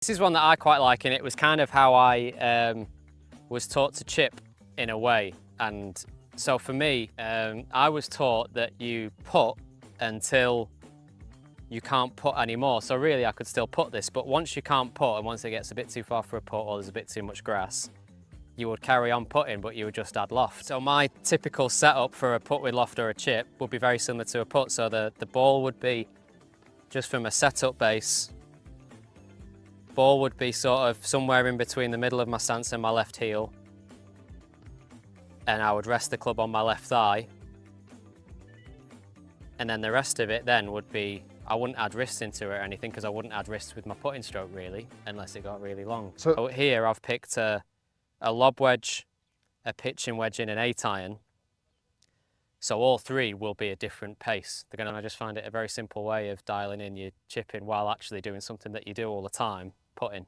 This is one that I quite like, and it was kind of how I was taught to chip in a way. And so for me, I was taught that you putt until you can't putt anymore. So really I could still putt this, but once you can't putt and once it gets a bit too far for a putt or there's a bit too much grass, you would carry on putting, but you would just add loft. So my typical setup for a putt with loft or a chip would be very similar to a putt. So the ball would be just from a setup base. Ball would be sort of somewhere in between the middle of my stance and my left heel. And I would rest the club on my left thigh. And then the rest of it then would be, I wouldn't add wrists into it or anything because I wouldn't add wrists with my putting stroke really, unless it got really long. So here I've picked a lob wedge, a pitching wedge and an 8-iron. So all three will be a different pace. I just find it a very simple way of dialing in your chipping while actually doing something that you do all the time, putting.